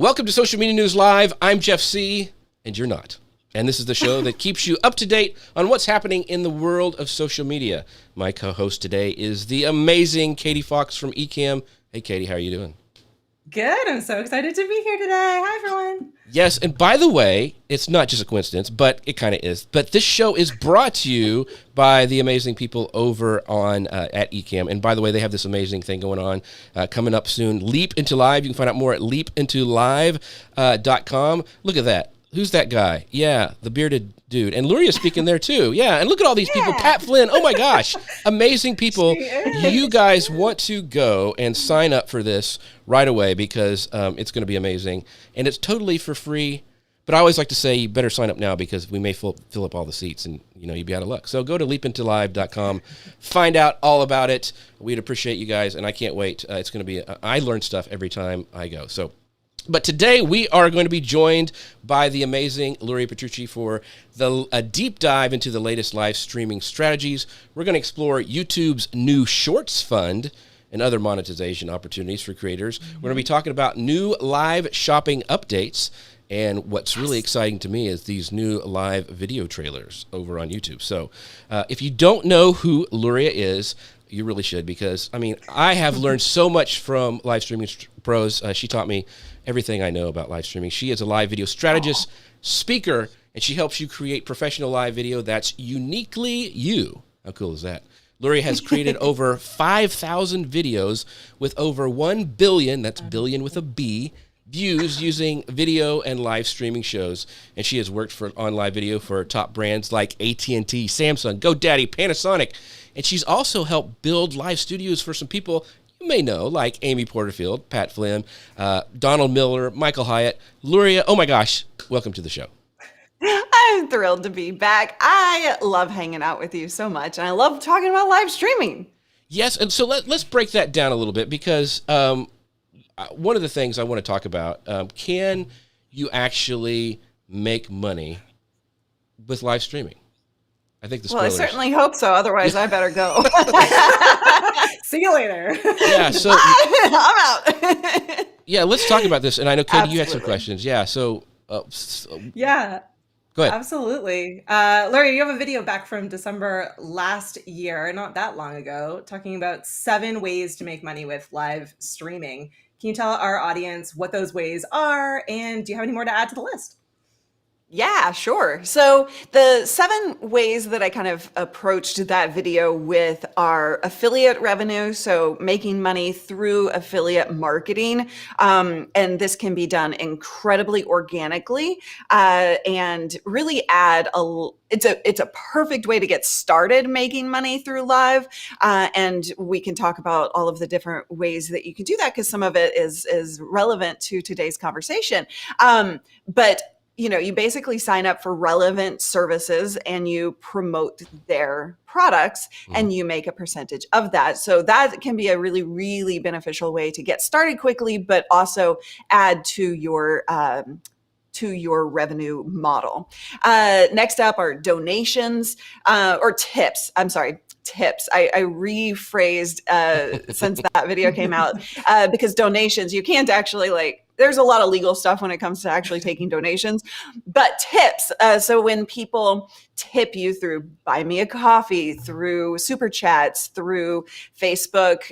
Welcome to Social Media News Live. I'm Jeff C., and you're not. And this is the show that keeps you up to date on what's happening in the world of social media. My co-host today is the amazing Katie Fox from Ecamm. Hey, Katie, how are you doing? Good. I'm so excited to be here today. Hi, everyone. Yes, and by the way, it's not just a coincidence, but it kind of is. But this show is brought to you by the amazing people over on at Ecamm. And by the way, they have this amazing thing going on coming up soon. Leap into Live. You can find out more at leapintolive.com. Look at that. Who's that guy? Yeah, the bearded dude. And Luria's speaking there too. Yeah, and look at all these people. Pat Flynn. Oh my gosh. Amazing people. You guys want to go and sign up for this right away because it's going to be amazing. And it's totally for free. But I always like to say you better sign up now because we may fill up all the seats and you'd be out of luck. So go to leapintolive.com. Find out all about it. We'd appreciate you guys. And I can't wait. It's going to be, I learn stuff every time I go. But today we are going to be joined by the amazing Luria Petrucci for a deep dive into the latest live streaming strategies. We're going to explore YouTube's new Shorts Fund and other monetization opportunities for creators. We're going to be talking about new live shopping updates. And what's really exciting to me is these new live video trailers over on YouTube. So if you don't know who Luria is, you really should because, I have learned so much from Live Streaming Pros. She taught me everything I know about live streaming. She is a live video strategist, speaker, and she helps you create professional live video that's uniquely you. How cool is that? Luria has created over 5,000 videos with over 1 billion, that's billion with a B, views using video and live streaming shows. And she has worked on live video for top brands like AT&T, Samsung, GoDaddy, Panasonic. And she's also helped build live studios for some people you may know, like Amy Porterfield, Pat Flynn, Donald Miller, Michael Hyatt, Luria. Oh my gosh, welcome to the show. I'm thrilled to be back. I love hanging out with you so much, and I love talking about live streaming. Yes, and so let's break that down a little bit because one of the things I want to talk about, can you actually make money with live streaming? I think the spoilers. Well, I certainly hope so. Otherwise, I better go. See you later. Yeah, so I'm out. Yeah, let's talk about this. And I know, Katie, Absolutely. you had some questions. Yeah, so Yeah. Go ahead. Absolutely. Larry, you have a video back from December last year, not that long ago, talking about 7 ways to make money with live streaming. Can you tell our audience what those ways are? And do you have any more to add to the list? Yeah, sure. So the 7 ways that I kind of approached that video with are affiliate revenue, so making money through affiliate marketing. And this can be done incredibly organically and really it's a perfect way to get started making money through live. And we can talk about all of the different ways that you can do that because some of it is relevant to today's conversation. But you basically sign up for relevant services and you promote their products and you make a percentage of that. So that can be a really, really beneficial way to get started quickly, but also add to your revenue model. Next up are donations or tips. I'm sorry. Tips. I rephrased since that video came out because donations, you can't actually there's a lot of legal stuff when it comes to actually taking donations, but tips. So when people tip you through Buy Me a Coffee, through Super Chats, through Facebook,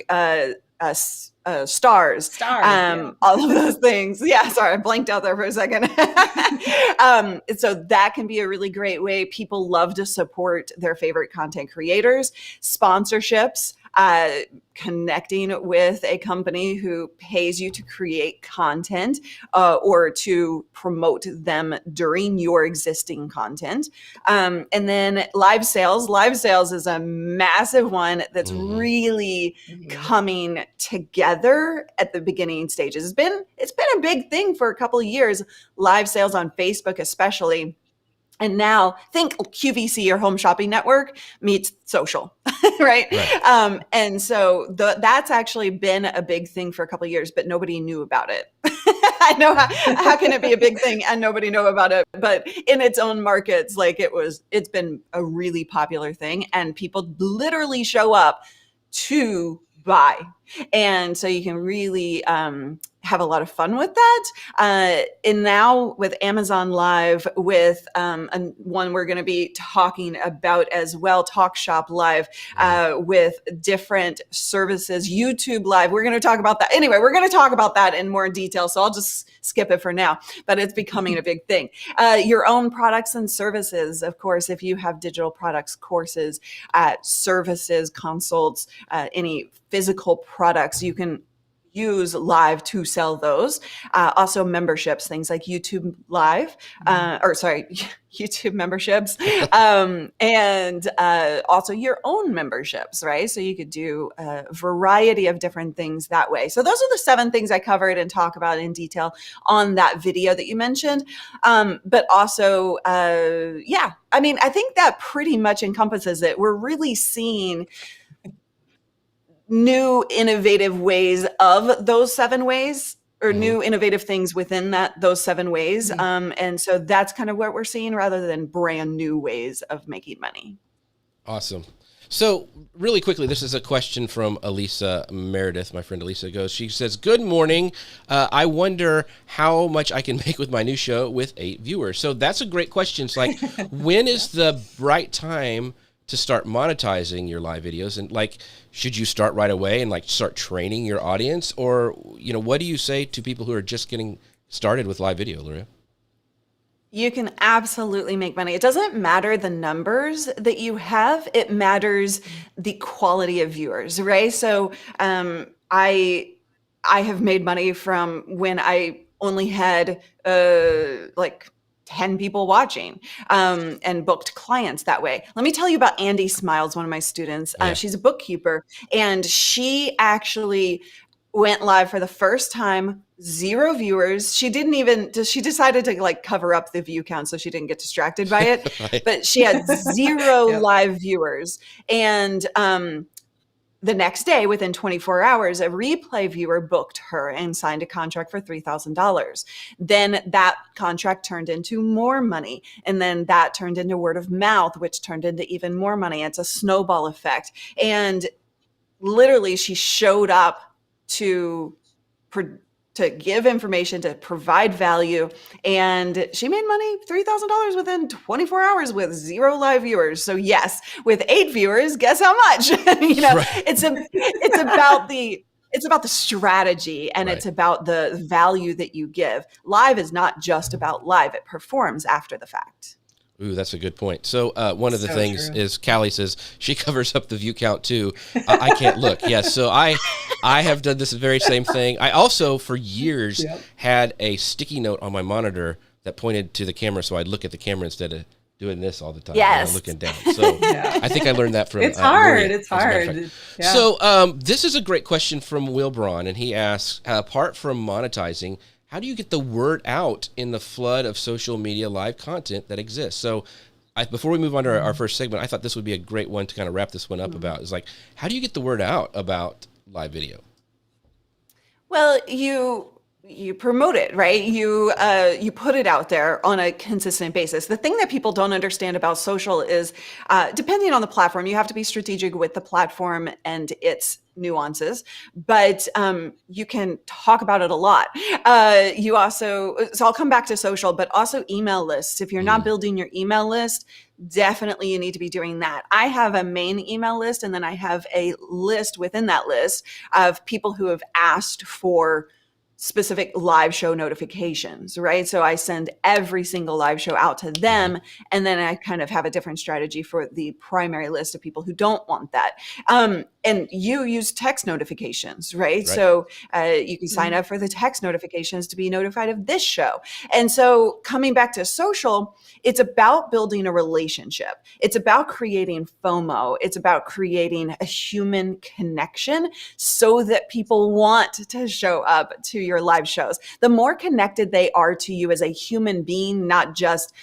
stars, yeah. All of those things. Yeah, sorry, I blanked out there for a second. So that can be a really great way. People love to support their favorite content creators, sponsorships, connecting with a company who pays you to create content or to promote them during your existing content. And then live sales. Live sales is a massive one that's really coming together at the beginning stages. It's been a big thing for a couple of years, live sales on Facebook especially. And now think QVC or Home Shopping Network meets social, right? And so that's actually been a big thing for a couple of years, but nobody knew about it. I know how can it be a big thing and nobody know about it? But in its own markets, it's been a really popular thing and people literally show up to buy. And so you can really have a lot of fun with that. And now with Amazon Live, with one we're going to be talking about as well, Talkshop Live, with different services, YouTube Live. We're going to talk about that. Anyway, we're going to talk about that in more detail. So I'll just skip it for now, but it's becoming a big thing. Your own products and services, of course, if you have digital products, courses, services, consults, any physical products, you can use Live to sell those. Also memberships, things like YouTube Live, YouTube memberships, and also your own memberships, right? So you could do a variety of different things that way. So those are the 7 things I covered and talk about in detail on that video that you mentioned. But also, I mean, I think that pretty much encompasses it. We're really seeing new innovative ways of those 7 ways, or new innovative things within those 7 ways. And so that's kind of what we're seeing, rather than brand new ways of making money. Awesome. So really quickly, this is a question from Elisa Meredith. My friend Elisa she says, good morning. I wonder how much I can make with my new show with 8 viewers. So that's a great question. It's like, when is the right time to start monetizing your live videos? And like, should you start right away and like start training your audience? Or, what do you say to people who are just getting started with live video, Luria? You can absolutely make money. It doesn't matter the numbers that you have. It matters the quality of viewers, right? So I have made money from when I only had like 10 people watching, and booked clients that way. Let me tell you about Andy Smiles, one of my students. She's a bookkeeper, and she actually went live for the first time, 0 viewers. She decided to like cover up the view count so she didn't get distracted by it. Right. But she had 0 live viewers. And the next day, within 24 hours, a replay viewer booked her and signed a contract for $3,000. Then that contract turned into more money. And then that turned into word of mouth, which turned into even more money. It's a snowball effect. And literally, she showed up to give information, to provide value. And she made money, $3,000 within 24 hours with 0 live viewers. So yes, with 8 viewers, guess how much? Right. It's about the strategy, and it's about the value that you give. Live is not just about live. It performs after the fact. Ooh, that's a good point. So one of the things is Callie says she covers up the view count too. I can't look. Yes. So I have done this very same thing. I also for years had a sticky note on my monitor that pointed to the camera, so I'd look at the camera instead of doing this all the time. Yes. Looking down. So I think I learned that from It's hard. Maria, it's hard. Yeah. So this is a great question from Will Braun, and he asks, apart from monetizing, how do you get the word out in the flood of social media live content that exists? So before we move on to our first segment, I thought this would be a great one to kind of wrap this one up about. Is like, how do you get the word out about live video? Well, you promote it, right? You put it out there on a consistent basis. The thing that people don't understand about social is, depending on the platform, you have to be strategic with the platform and its nuances, but you can talk about it a lot. So I'll come back to social, but also email lists. If you're not building your email list, definitely you need to be doing that. I have a main email list, and then I have a list within that list of people who have asked for specific live show notifications, right? So I send every single live show out to them, and then I kind of have a different strategy for the primary list of people who don't want that. And you use text notifications, right? So you can sign up for the text notifications to be notified of this show. And so coming back to social, it's about building a relationship. It's about creating FOMO. It's about creating a human connection so that people want to show up to your live shows. The more connected they are to you as a human being, not just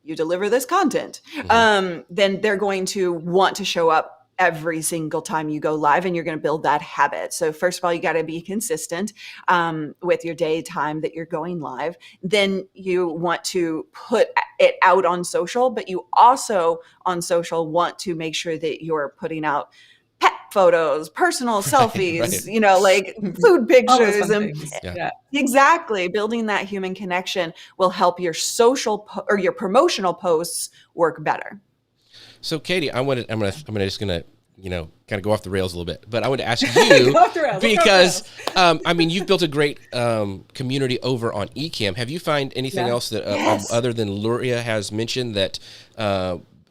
you deliver this content, then they're going to want to show up every single time you go live, and you're going to build that habit. So first of all, you got to be consistent with your daytime that you're going live. Then you want to put it out on social, but you also on social want to make sure that you're putting out pet photos, personal selfies, right. like food All those pictures, fun and things. Yeah. Yeah. exactly, building that human connection will help your or your promotional posts work better. So Katie, I'm just gonna kind of go off the rails a little bit, but I want to ask you Go off the rails. Let's go off the because rails. I mean you've built a great community over on Ecamm. Have you found anything Yeah. else that Yes. other than Luria has mentioned that?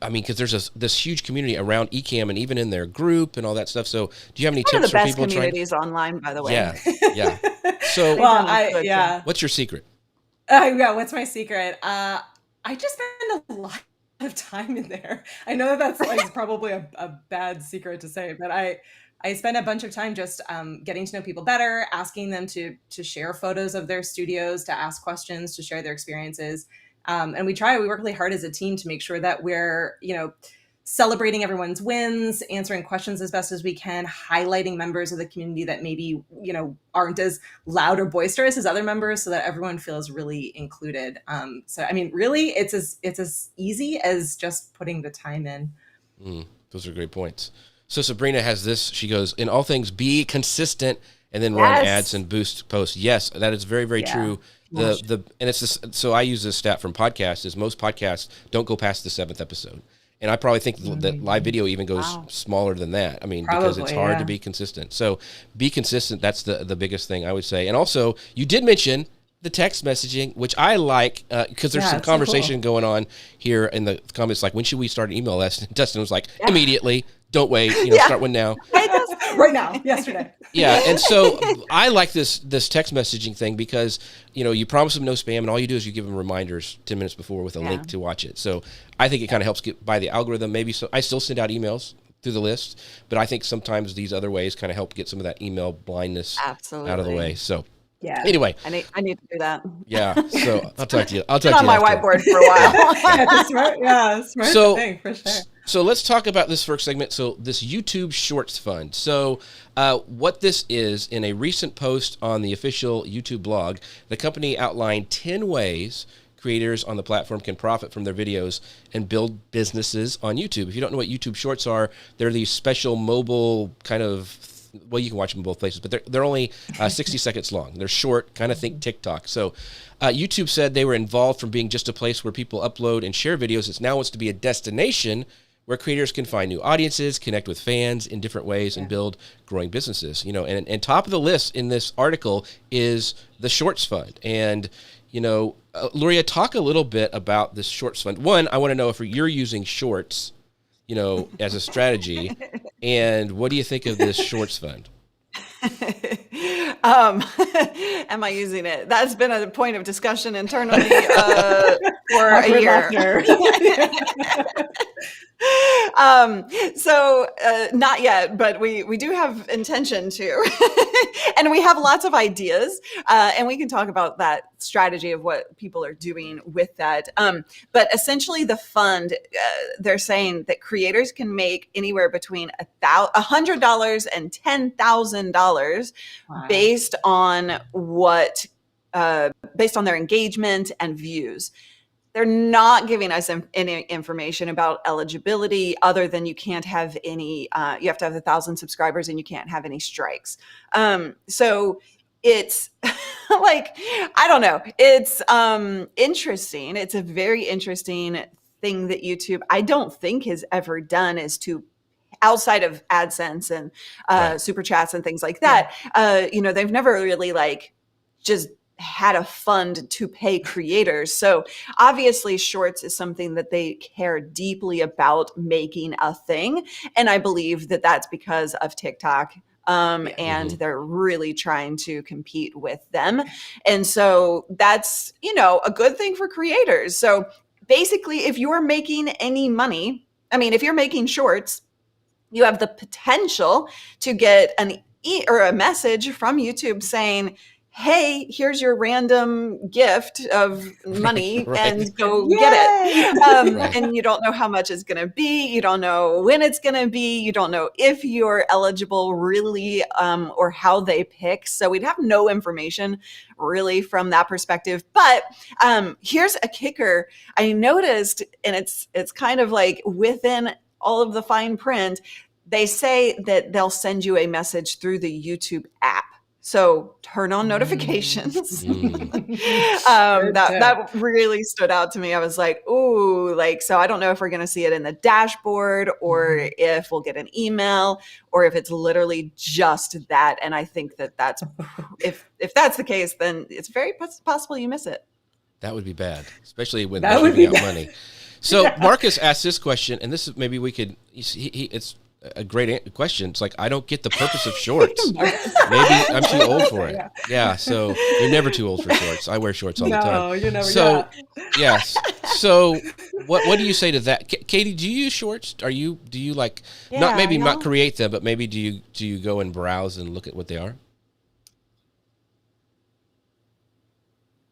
I mean, because there's this huge community around Ecamm and even in their group and all that stuff. So, do you have any One of tips the for best people trying? communities online, by the way. Yeah, yeah. So, Well, Good. yeah. what's your secret? Yeah, what's my secret? I just spend a lot of time in there. I know that's like probably a bad secret to say, but I spend a bunch of time just getting to know people better, asking them to share photos of their studios, to ask questions, to share their experiences. And we work really hard as a team to make sure that we're, celebrating everyone's wins, answering questions as best as we can, highlighting members of the community that maybe, aren't as loud or boisterous as other members so that everyone feels really included. So, I mean, really, it's as easy as just putting the time in. Those are great points. So Sabrina has this. She goes, in all things, be consistent and then run ads and boost posts. Yes, that is very, very true. And it's this, so I use this stat from podcasts is most podcasts don't go past the 7th episode. And I probably think that live video even goes smaller than that. I mean, because it's hard to be consistent. So be consistent. That's the biggest thing I would say. And also, you did mention the text messaging, which I like because there's some conversation going on here in the comments. Like, when should we start an email list? And Dustin was like, immediately. Don't wait. Start one now. Right now, yesterday. Yeah, and so I like this text messaging thing because you promise them no spam, and all you do is you give them reminders 10 minutes before with a link to watch it. So I think it kind of helps get by the algorithm. Maybe so. I still send out emails through the list, but I think sometimes these other ways kind of help get some of that email blindness out of the way. So. Yeah. Anyway, I need to do that. Yeah. So I'll talk to you. I'll talk to you on my after. whiteboard for a while. Smart thing for sure. So let's talk about this first segment. So this YouTube Shorts Fund. So what this is, in a recent post on the official YouTube blog, the company outlined 10 ways creators on the platform can profit from their videos and build businesses on YouTube. If you don't know what YouTube Shorts are, they're these special mobile kind of, well, you can watch them both places, but they're only 60 seconds long. They're short, kind of think TikTok. So YouTube said they were involved from being just a place where people upload and share videos. It now wants to be a destination where creators can find new audiences, connect with fans in different ways, and build growing businesses. And top of the list in this article is the Shorts Fund. And Luria, talk a little bit about this Shorts Fund. One, I want to know if you're using Shorts as a strategy, and what do you think of this Shorts Fund? Am I using it? That's been a point of discussion internally for a year. So not yet, but we do have intention to, and we have lots of ideas, and we can talk about that strategy of what people are doing with that. But essentially the fund, they're saying that creators can make anywhere between $100 and $10,000 based on based on their engagement and views. They're not giving us any information about eligibility other than you can't have any, you have to have 1,000 subscribers and you can't have any strikes. So it's like, I don't know. It's interesting. It's a very interesting thing that YouTube, I don't think has ever done, is to, outside of AdSense and super chats and things like that, they've never really just had a fund to pay creators. So obviously Shorts is something that they care deeply about making a thing. And I believe that that's because of TikTok. And they're really trying to compete with them. And so that's, a good thing for creators. So basically, if you're making any money, if you're making shorts, you have the potential to get a message from YouTube saying, hey, here's your random gift of money and go get it. And you don't know how much it's going to be. You don't know when it's going to be. You don't know if you're eligible really, or how they pick. So we'd have no information really from that perspective. But here's a kicker. I noticed, and it's kind of like within all of the fine print, they say that they'll send you a message through the YouTube app. So turn on notifications. That really stood out to me. I was like, ooh, like, so I don't know if we're going to see it in the dashboard or if we'll get an email or if it's literally just that. And I think that that's, if that's the case, then it's very possible you miss it. That would be bad, especially when they're giving out money. So Marcus asked this question, and this is maybe we could, it's a great question. It's like, I don't get the purpose of shorts. Maybe I'm too old for it. Yeah. So you're never too old for shorts. I wear shorts all the time. No, you're never. So yes. So what do you say to that, Katie? Do you use shorts? Do you like not create them, but maybe do you go and browse and look at what they are?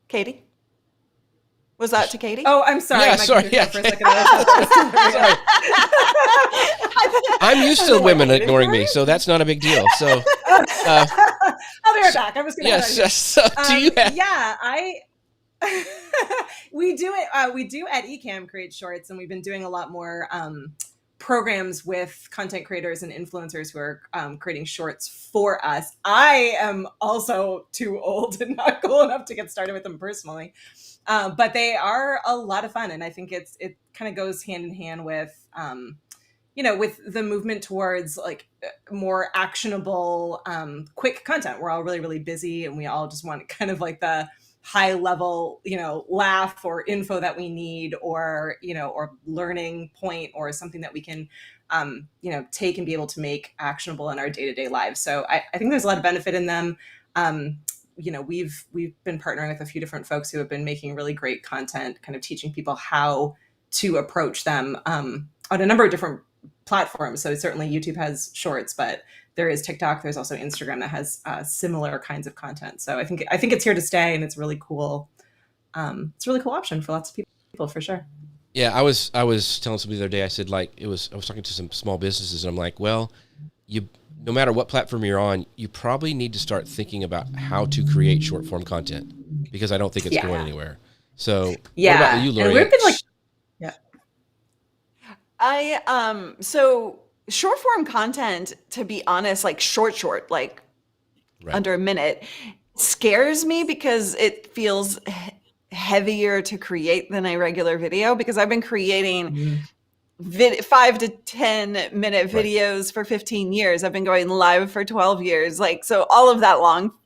Katie? Was that to Katie? Oh, I'm sorry. Yeah, sorry. Yeah. For a second. Sorry. I'm used to women ignoring me, so that's not a big deal. So I'll be right back. I'm just going to. Yes. So do you have? Yeah, we do it. We do at Ecamm create shorts, and we've been doing a lot more programs with content creators and influencers who are creating shorts for us. I am also too old and not cool enough to get started with them personally. But they are a lot of fun. And I think it kind of goes hand in hand with, with the movement towards like more actionable, quick content. We're all really, really busy and we all just want kind of like the high level, laugh or info that we need or learning point or something that we can, take and be able to make actionable in our day-to-day lives. So I think there's a lot of benefit in them. We've been partnering with a few different folks who have been making really great content, kind of teaching people how to approach them on a number of different platforms. So certainly YouTube has shorts, but there is TikTok. There's also Instagram that has similar kinds of content. So I think it's here to stay, and it's really cool. It's a really cool option for lots of people for sure. Yeah, I was telling somebody the other day. I said I was talking to some small businesses, and I'm like, well, no matter what platform you're on, you probably need to start thinking about how to create short form content because I don't think it's going anywhere. So what about you, Lori? And we've been so short form content, to be honest, like short, like under a minute, scares me because it feels heavier to create than a regular video because I've been creating 5 to 10 minute videos for 15 years. I've been going live for 12 years. Like, so all of that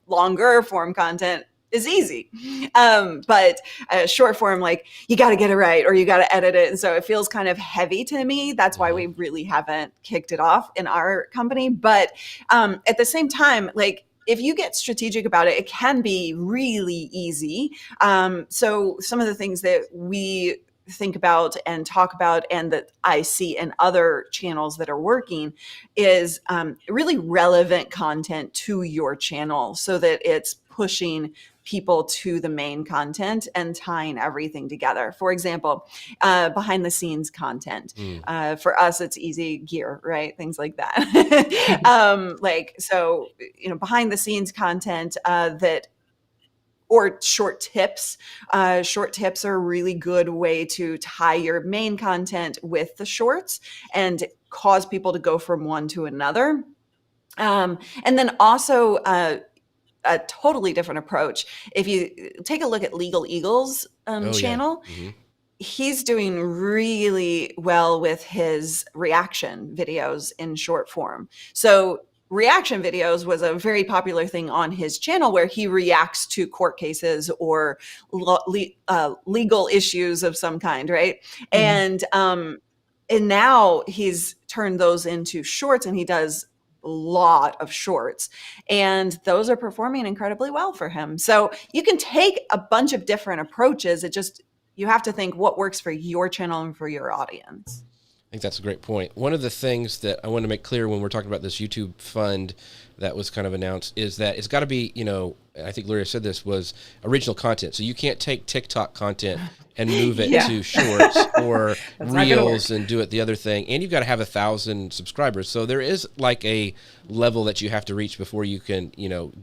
longer form content is easy. But short form, like you got to get it right or you got to edit it. And so it feels kind of heavy to me. That's why we really haven't kicked it off in our company. But at the same time, like if you get strategic about it, it can be really easy. So some of the things that we think about and talk about and that I see in other channels that are working is really relevant content to your channel so that it's pushing people to the main content and tying everything together. For example, behind the scenes content. For us, it's easy gear, right? Things like that. Behind the scenes content or short tips. Short tips are a really good way to tie your main content with the shorts and cause people to go from one to another. And then also a totally different approach. If you take a look at Legal Eagle's channel, he's doing really well with his reaction videos in short form. So reaction videos was a very popular thing on his channel where he reacts to court cases or legal issues of some kind, right? And now he's turned those into shorts and he does a lot of shorts and those are performing incredibly well for him. So you can take a bunch of different approaches. You have to think what works for your channel and for your audience. I think that's a great point. One of the things that I want to make clear when we're talking about this YouTube fund that was kind of announced is that it's got to be, I think Luria said this, was original content. So you can't take TikTok content and move it to shorts or That's not gonna reels work. and do it the other thing. And you've got to have 1,000 subscribers. So there is like a level that you have to reach before you can,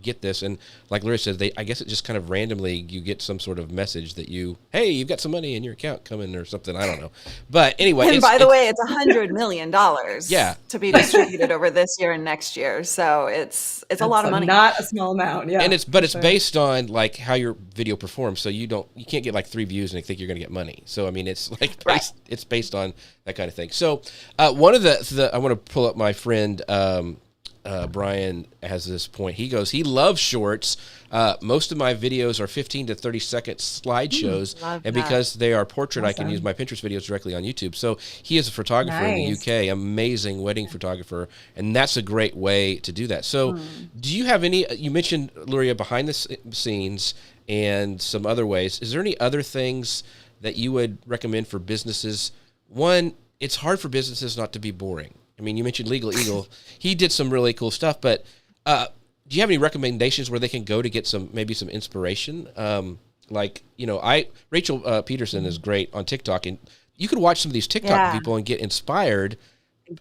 get this. And like Larry said, I guess it just kind of randomly, you get some sort of message that hey, you've got some money in your account coming or something. I don't know. But anyway. And by the way, it's $100 million to be distributed over this year and next year. So it's a lot of money. Not a small amount. Yeah. And it's based on like how your video performs. So you can't get like 3 views and think you're going to get money. So, I mean, it's like, it's based on that kind of thing. So one of the I want to pull up my friend, Brian has this point. He goes, he loves shorts. Most of my videos are 15 to 30 second slideshows. And because they are portrait, I can use my Pinterest videos directly on YouTube. So he is a photographer in the UK, amazing wedding photographer. And that's a great way to do that. So do you have you mentioned, Luria, behind the scenes and some other ways. Is there any other things that you would recommend for businesses? One, it's hard for businesses not to be boring. I mean, you mentioned Legal Eagle. He did some really cool stuff, but do you have any recommendations where they can go to get maybe some inspiration? Rachel Peterson is great on TikTok, and you could watch some of these TikTok people and get inspired,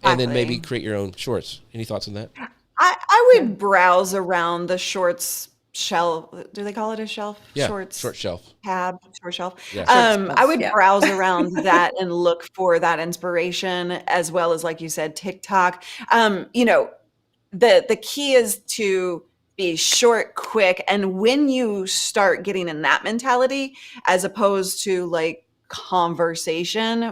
and then maybe create your own shorts. Any thoughts on that? I would browse around the shorts shelf. Do they call it a shelf? Yeah, shorts short shelf. Tab, short shelf. Yeah. I would browse around that and look for that inspiration, as well as, like you said, TikTok. The key is to be short, quick, and when you start getting in that mentality, as opposed to like conversation,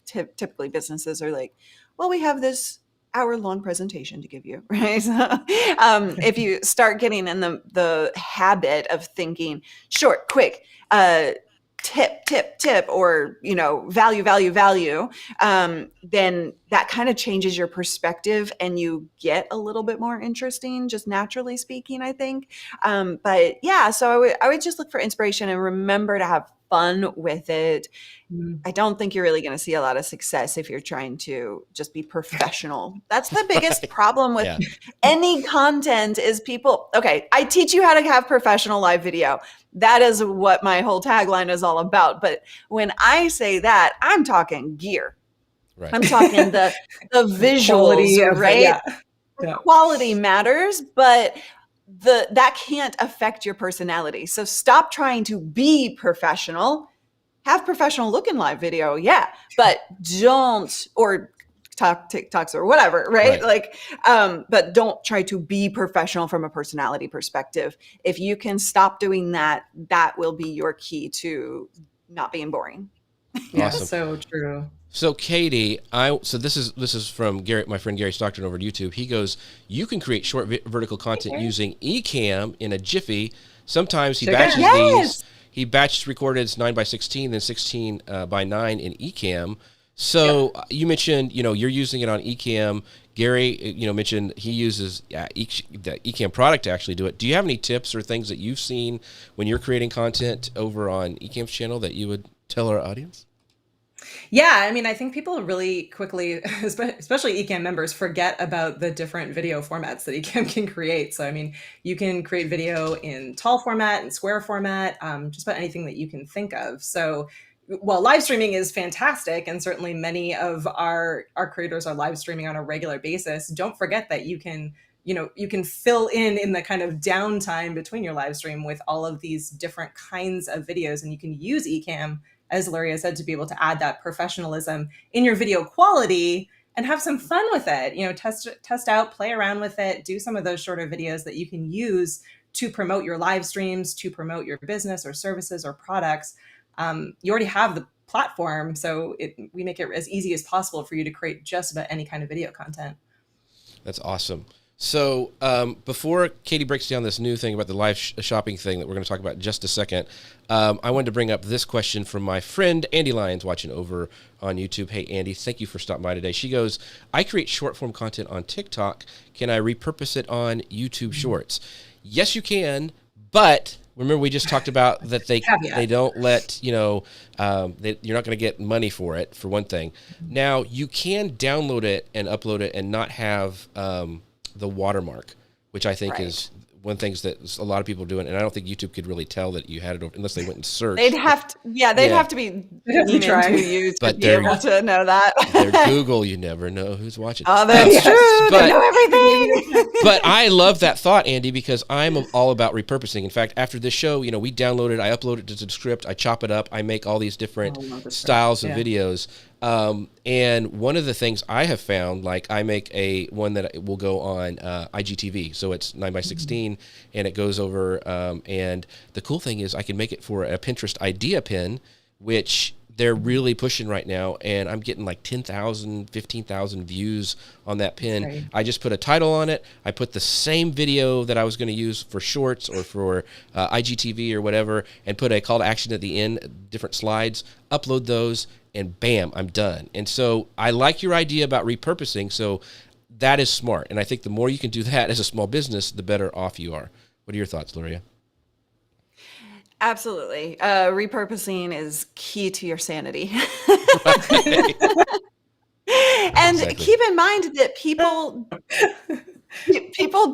typically businesses are like, well, we have this hour-long presentation to give you, right? If you start getting in the habit of thinking short, quick, tip, or value, then that kind of changes your perspective, and you get a little bit more interesting, just naturally speaking, I think. But yeah, so I would just look for inspiration and remember to have fun with it. I don't think you're really going to see a lot of success if you're trying to just be professional. That's the biggest problem with any content is people. Okay, I teach you how to have professional live video. That is what my whole tagline is all about. But when I say that, I'm talking gear. Right. I'm talking the visuals, right? The quality matters, but that can't affect your personality. So stop trying to be professional. Have professional looking live video, but don't, or talk TikToks or whatever, right? Like, but don't try to be professional from a personality perspective. If you can stop doing that, that will be your key to not being boring. Yeah, awesome. So true. So Katie, so this is from Gary, my friend Gary Stockton over at YouTube. He goes, you can create short vertical content using Ecamm in a jiffy. Sometimes he batches these. He batch recorded 9x16, then 16x9 in Ecamm. So you mentioned, you're using it on Ecamm. Gary, mentioned he uses the Ecamm product to actually do it. Do you have any tips or things that you've seen when you're creating content over on Ecamm's channel that you would tell our audience? Yeah, I mean, I think people really quickly, especially Ecamm members, forget about the different video formats that Ecamm can create. So, I mean, you can create video in tall format and square format, just about anything that you can think of. So, while live streaming is fantastic, and certainly many of our creators are live streaming on a regular basis, don't forget that you can fill in the kind of downtime between your live stream with all of these different kinds of videos, and you can use Ecamm, as Luria said, to be able to add that professionalism in your video quality and have some fun with it. Test out, play around with it, do some of those shorter videos that you can use to promote your live streams, to promote your business or services or products. You already have the platform, so we make it as easy as possible for you to create just about any kind of video content. That's awesome. So before Katie breaks down this new thing about the live shopping thing that we're going to talk about in just a second, I wanted to bring up this question from my friend Andy Lyons watching over on YouTube. Hey, Andy, thank you for stopping by today. She goes, I create short form content on TikTok. Can I repurpose it on YouTube Shorts? Yes, you can, but remember we just talked about that they don't let, you're not going to get money for it, for one thing. Now, you can download it and upload it and not have the watermark, which I think is one of the things that a lot of people are doing, and I don't think YouTube could really tell that you had it over, unless they went and searched. They'd have to be lean into you to be able to know that. They're Google, you never know who's watching. Oh, that's true. They know everything. But I love that thought, Andy, because I'm all about repurposing. In fact, after this show, we download it, I upload it to the script, I chop it up, I make all these different styles of videos. And one of the things I have found, like I make one that will go on IGTV, so it's 9x16, and it goes over. And the cool thing is, I can make it for a Pinterest idea pin, which they're really pushing right now, and I'm getting like 10,000, 15,000 views on that pin. Right. I just put a title on it. I put the same video that I was going to use for shorts or for IGTV or whatever, and put a call to action at the end, different slides, upload those, and bam, I'm done. And so I like your idea about repurposing. So that is smart. And I think the more you can do that as a small business, the better off you are. What are your thoughts, Luria? Absolutely. Repurposing is key to your sanity. And keep in mind that people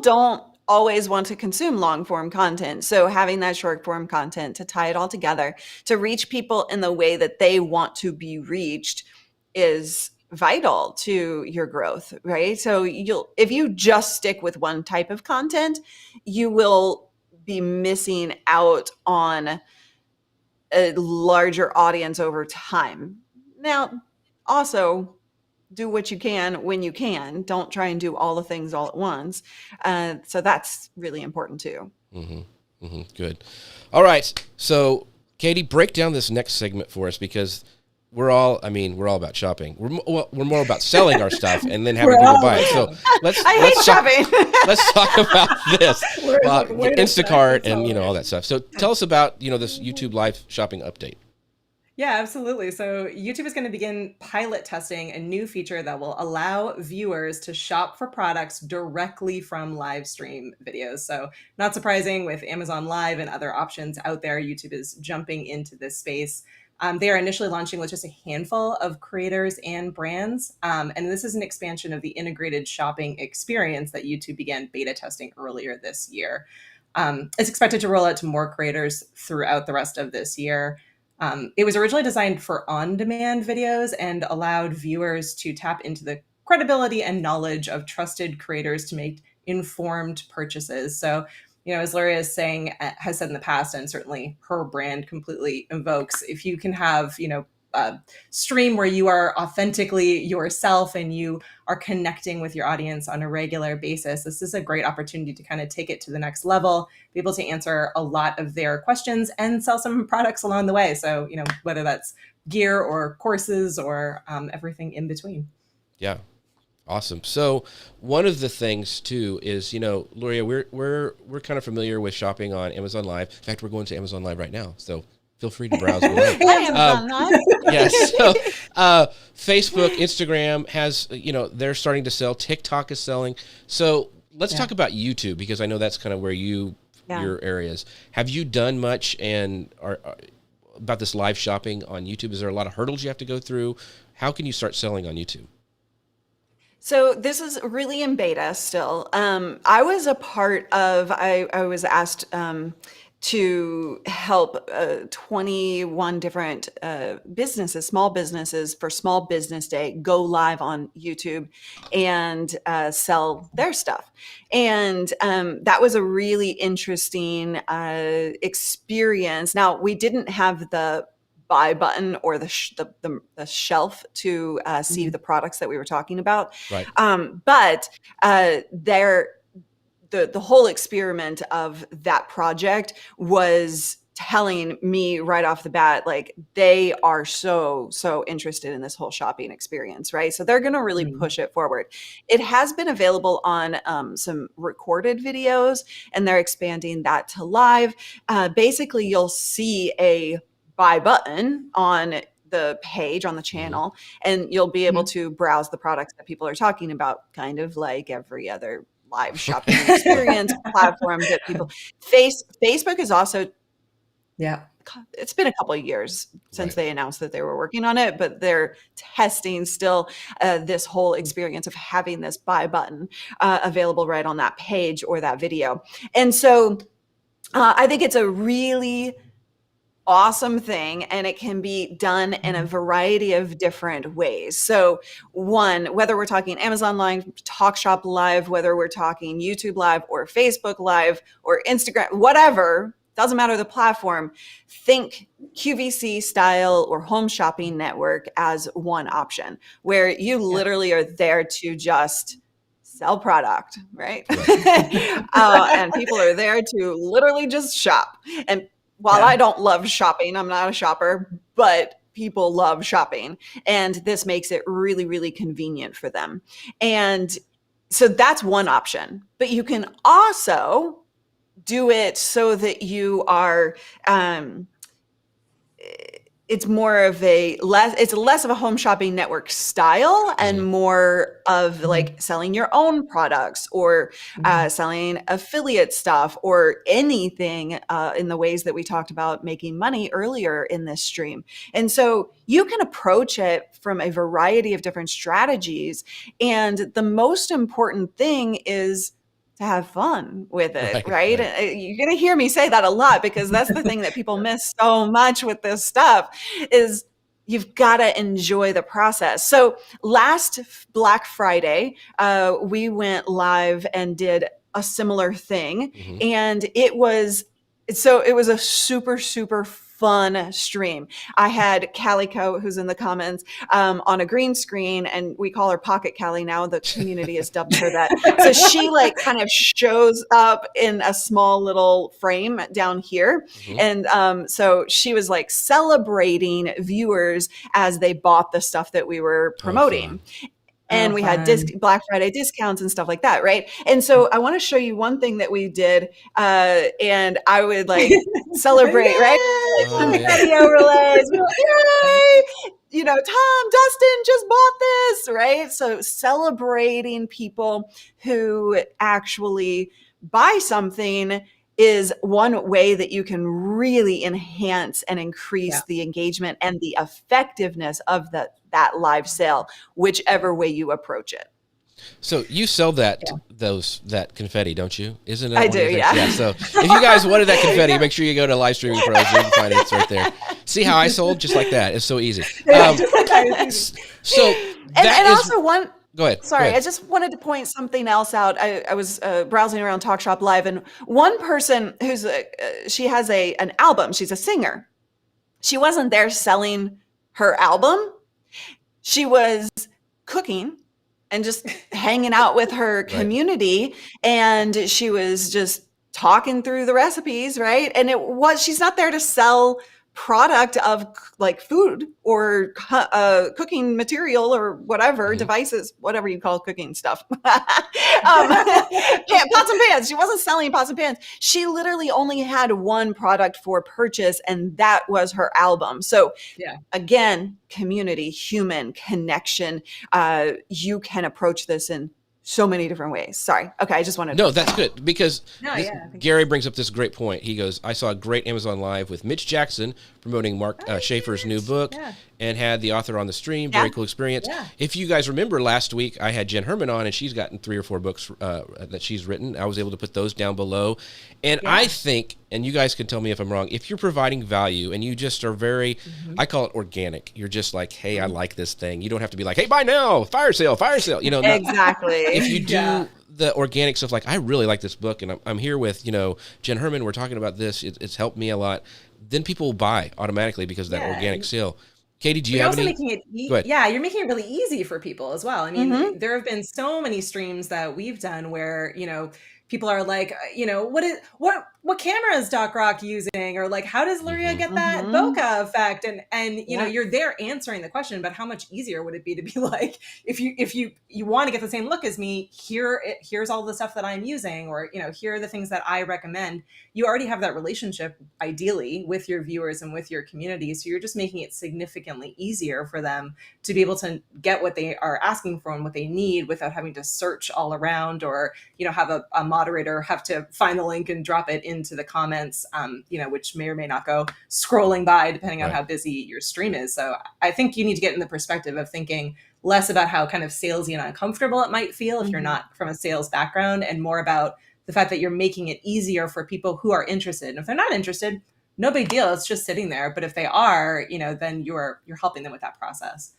don't always want to consume long form content. So having that short form content to tie it all together, to reach people in the way that they want to be reached, is vital to your growth, right? So if you just stick with one type of content, you will be missing out on a larger audience over time. Now, also do what you can when you can. Don't try and do all the things all at once. So that's really important too. Good. All right. So Katie, break down this next segment for us, because we're all about shopping. We're more about selling our stuff and then having people buy it. So let's shopping. Let's talk about this. Instacart and all that stuff. So tell us about this YouTube live shopping update. Yeah, absolutely. So YouTube is going to begin pilot testing a new feature that will allow viewers to shop for products directly from live stream videos. So not surprising, with Amazon Live and other options out there, YouTube is jumping into this space. They are initially launching with just a handful of creators and brands. And this is an expansion of the integrated shopping experience that YouTube began beta testing earlier this year. It's expected to roll out to more creators throughout the rest of this year. It was originally designed for on-demand videos and allowed viewers to tap into the credibility and knowledge of trusted creators to make informed purchases. So, as Luria has said in the past, and certainly her brand completely invokes, if you can have, a stream where you are authentically yourself and you are connecting with your audience on a regular basis, this is a great opportunity to kind of take it to the next level, be able to answer a lot of their questions and sell some products along the way. So, whether that's gear or courses or everything in between. Yeah. Awesome. So one of the things too is, Luria, we're kind of familiar with shopping on Amazon Live. In fact, we're going to Amazon Live right now. So feel free to browse away. Amazon Live. Yes. So, Facebook, Instagram has, they're starting to sell. TikTok is selling. So let's talk about YouTube, because I know that's kind of where your areas. Have you done much about this live shopping on YouTube? Is there a lot of hurdles you have to go through? How can you start selling on YouTube? So this is really in beta still. I was a part of, I was asked to help 21 different businesses, small businesses, for Small Business Day, go live on YouTube and sell their stuff. And that was a really interesting experience. Now, we didn't have the buy button or the shelf to see the products that we were talking about. Right. But the whole experiment of that project was telling me right off the bat, like, they are so interested in this whole shopping experience, right? So they're going to really push it forward. It has been available on some recorded videos, and they're expanding that to live. Basically, you'll see a buy button on the page on the channel, and you'll be able to browse the products that people are talking about, kind of like every other live shopping experience platform that people. Facebook is also it's been a couple of years since they announced that they were working on it, but they're testing still this whole experience of having this buy button available right on that page or that video. And so I think it's a really awesome thing, and it can be done in a variety of different ways. So one, whether we're talking Amazon Live, Talkshop Live, whether we're talking YouTube Live or Facebook Live or Instagram, whatever, doesn't matter the platform, think QVC style or home shopping network as one option where you literally are there to just sell product, right? And people are there to literally just shop. And while I don't love shopping, I'm not a shopper, but people love shopping. And this makes it really, really convenient for them. And so that's one option. But you can also do it so that you are it's less of a home shopping network style and more of like selling your own products or selling affiliate stuff or anything in the ways that we talked about making money earlier in this stream. And so you can approach it from a variety of different strategies. And the most important thing is to have fun with it, right? You're going to hear me say that a lot because that's the thing that people miss so much with this stuff is you've got to enjoy the process. So last Black Friday, we went live and did a similar thing. And it was a super, super fun stream. I had Calico, who's in the comments, on a green screen, and we call her Pocket Callie now. The community has dubbed her that. So she like kind of shows up in a small little frame down here. And so she was like celebrating viewers as they bought the stuff that we were promoting. And we had Black Friday discounts and stuff like that, right? And so I want to show you one thing that we did, and I would like celebrate, right? Confetti overlays, yay! You know, Tom, Dustin just bought this, right? So celebrating people who actually buy something is one way that you can really enhance and increase the engagement and the effectiveness of that live sale, whichever way you approach it. So you sell that confetti, don't you? Isn't it? I do, yeah. So if you guys wanted that confetti, make sure you go to Live Streaming Pros. You can find it. It's right there. See how I sold? Just like that. It's so easy. Also one. Go ahead. Sorry, go ahead. I just wanted to point something else out. I was browsing around Talkshop Live, and one person who's she has an album. She's a singer. She wasn't there selling her album. She was cooking and just hanging out with her community, and she was just talking through the recipes, right? And she's not there to sell product of like food or cooking material or whatever devices, whatever you call cooking stuff. Pots and pans. She wasn't selling pots and pans. She literally only had one product for purchase, and that was her album. So again, community, human connection. You can approach this in so many different ways. Sorry. Okay. I just wanted to. No, that's good because Gary brings up this great point. He goes, I saw a great Amazon Live with Mitch Jackson promoting Mark Schaefer's new book and had the author on the stream. Very cool experience. If you guys remember last week, I had Jen Herman on and she's gotten 3 or 4 books that she's written. I was able to put those down below. And I think, and you guys can tell me if I'm wrong, if you're providing value and you just are very, I call it organic. You're just like, hey, I like this thing. You don't have to be like, hey, buy now, fire sale. You know, exactly. If you do the organic stuff, like I really like this book and I'm here with, Jen Herman, we're talking about this. It's helped me a lot. Then people will buy automatically because of that organic sale. Katie, do you have any? You're making it really easy for people as well. I mean, there have been so many streams that we've done where, people are like, what camera is Doc Rock using? Or like, how does Luria get that bokeh effect? And you're there answering the question, but how much easier would it be to be like, if you want to get the same look as me, here's all the stuff that I'm using, or, here are the things that I recommend. You already have that relationship ideally with your viewers and with your community. So you're just making it significantly easier for them to be able to get what they are asking for and what they need without having to search all around or, have a moderator have to find the link and drop it into the comments, which may or may not go scrolling by depending on how busy your stream is. So I think you need to get in the perspective of thinking less about how kind of salesy and uncomfortable it might feel if you're not from a sales background, and more about the fact that you're making it easier for people who are interested. And if they're not interested, no big deal. It's just sitting there. But if they are, then you're helping them with that process.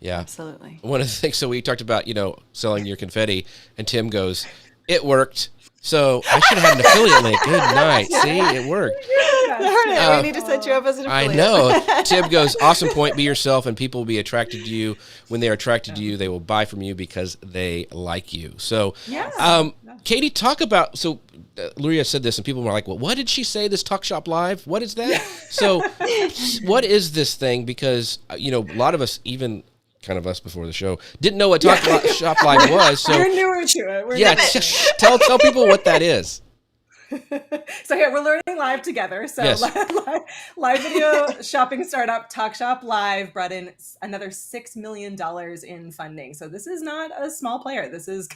Yeah, absolutely. One of the things, so we talked about, selling your confetti, and Tim goes, "It worked. So I should have had an affiliate link. Good night. See, it worked." We need to set you up as an affiliate. I know. Tim goes, "Awesome point. Be yourself, and people will be attracted to you. When they are attracted to you, they will buy from you because they like you." So, Katie, talk about, so Luria said this, and people were like, "Well, what did she say, this Talkshop Live? What is that?" So what is this thing? Because, a lot of us, even kind of us before the show, didn't know what Talkshop Live was. So we're newer to it. Tell people what that is. So here, we're learning live together. So live video shopping startup Talkshop Live brought in another $6 million in funding. So this is not a small player. This is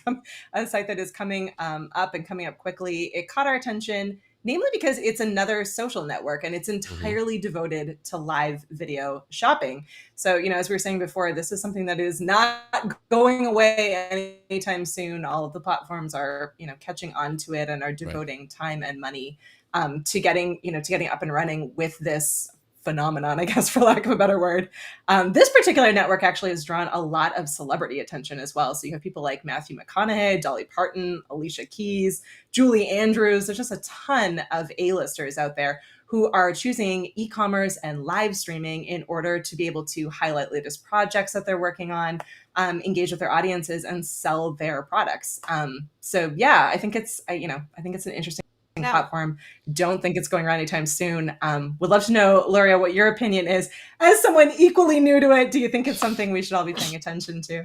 a site that is coming up and coming up quickly. It caught our attention, namely because it's another social network and it's entirely devoted to live video shopping. So, as we were saying before, this is something that is not going away anytime soon. All of the platforms are, catching on to it and are devoting time and money to getting up and running with this phenomenon, I guess, for lack of a better word. This particular network actually has drawn a lot of celebrity attention as well. So you have people like Matthew McConaughey, Dolly Parton, Alicia Keys, Julie Andrews. There's just a ton of A-listers out there who are choosing e-commerce and live streaming in order to be able to highlight latest projects that they're working on, engage with their audiences, and sell their products. I think it's an interesting platform. Don't think it's going around anytime soon. Would love to know, Luria, what your opinion is. As someone equally new to it, do you think it's something we should all be paying attention to?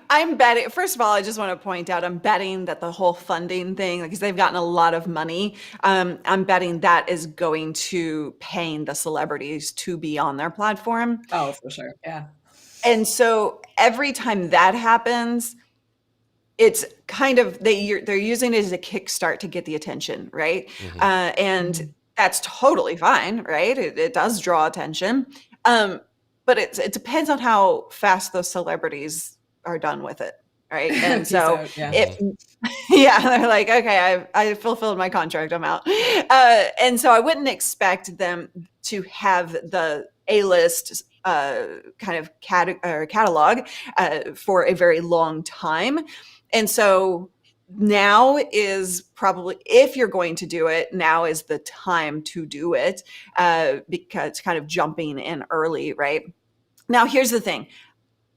I'm betting, first of all, I just want to point out, I'm betting that the whole funding thing, because they've gotten a lot of money, I'm betting that is going to paying the celebrities to be on their platform. Oh, for sure. Yeah. And so every time that happens, it's kind of, they're using it as a kickstart to get the attention, right? And that's totally fine, right? It does draw attention. But it depends on how fast those celebrities are done with it, right? And so they're like, okay, I fulfilled my contract, I'm out. And so I wouldn't expect them to have the A-list kind of catalog for a very long time. And so now is probably, if you're going to do it, now is the time to do it, because it's kind of jumping in early, right? Now, here's the thing.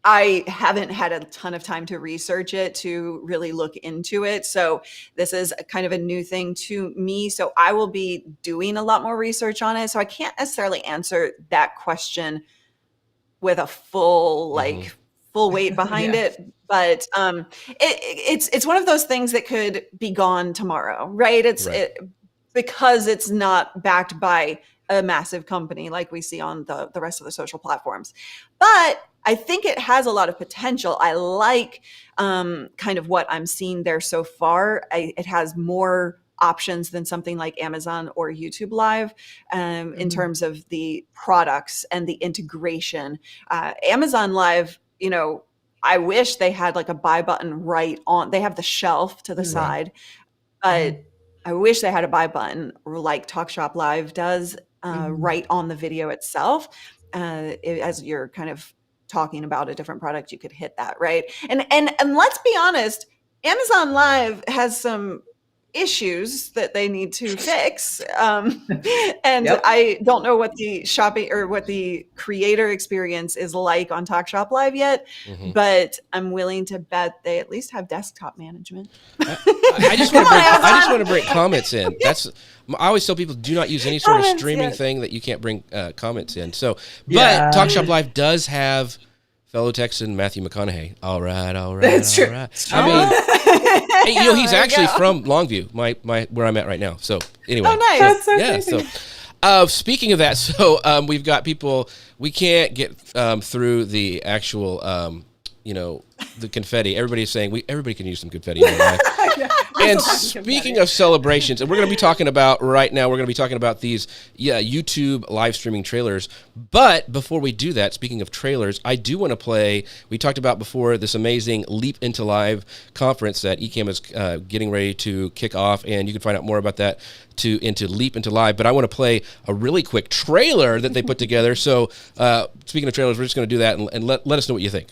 I haven't had a ton of time to research it, to really look into it. So this is kind of a new thing to me. So I will be doing a lot more research on it. So I can't necessarily answer that question with a full weight behind it. But it's one of those things that could be gone tomorrow, right? Because it's not backed by a massive company like we see on the rest of the social platforms. But I think it has a lot of potential. I like kind of what I'm seeing there so far. It has more options than something like Amazon or YouTube Live in terms of the products and the integration. Amazon Live, I wish they had like a buy button right on. They have the shelf to the side, but I wish they had a buy button like Talkshop Live does right on the video itself. As you're kind of talking about a different product, you could hit that, right? And let's be honest, Amazon Live has some issues that they need to fix. I don't know what the shopping or what the creator experience is like on Talkshop Live yet, but I'm willing to bet they at least have desktop management. I just want to bring comments in. I always tell people, do not use any sort of streaming thing that you can't bring comments in. So, but Talkshop Live does have fellow Texan Matthew McConaughey. All right. That's true. I mean, he's actually from Longview, my where I'm at right now. So anyway, oh nice. That's so crazy. So speaking of that, so we've got people. We can't get through the actual, the confetti. Everybody's saying everybody can use some confetti in their life. And speaking of celebrations, and we're going to be talking about right now, we're going to be talking about these YouTube live streaming trailers. But before we do that, speaking of trailers, I do want to play, we talked about before this amazing Leap into Live conference that Ecamm is getting ready to kick off. And you can find out more about that into Leap into Live. But I want to play a really quick trailer that they put together. So speaking of trailers, we're just going to do that and let us know what you think.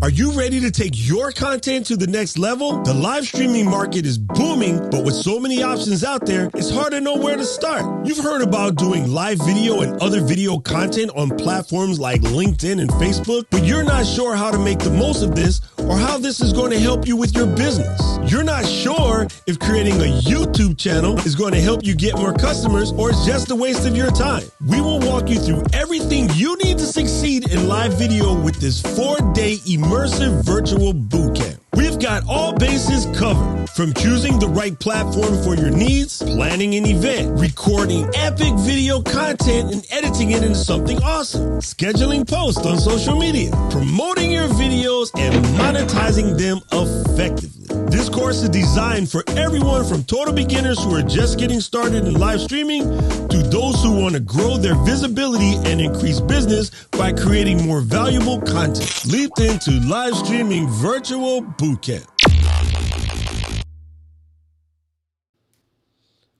Are you ready to take your content to the next level? The live streaming market is booming, but with so many options out there, it's hard to know where to start. You've heard about doing live video and other video content on platforms like LinkedIn and Facebook, but you're not sure how to make the most of this or how this is going to help you with your business. You're not sure if creating a YouTube channel is going to help you get more customers or it's just a waste of your time. We will walk you through everything you need to succeed in live video with this 4-day immersive virtual bootcamp. We've got all bases covered, from choosing the right platform for your needs, planning an event, recording epic video content and editing it into something awesome, scheduling posts on social media, promoting your videos, and monetizing them effectively. This course is designed for everyone from total beginners who are just getting started in live streaming to those who want to grow their visibility and increase business by creating more valuable content. Leap into live streaming virtual bootcamp.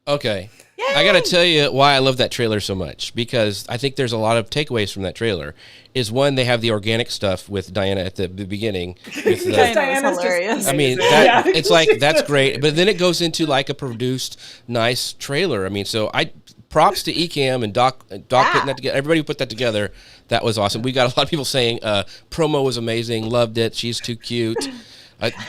Okay. Yay! I got to tell you why I love that trailer so much, because I think there's a lot of takeaways from that trailer. Is one, they have the organic stuff with Diana at the beginning. With the, Diana's hilarious. I mean, it's like, that's great. But then it goes into like a produced, nice trailer. I mean, so props to Ecamm and Doc putting that together. Everybody who put that together, that was awesome. We got a lot of people saying promo was amazing, loved it, she's too cute.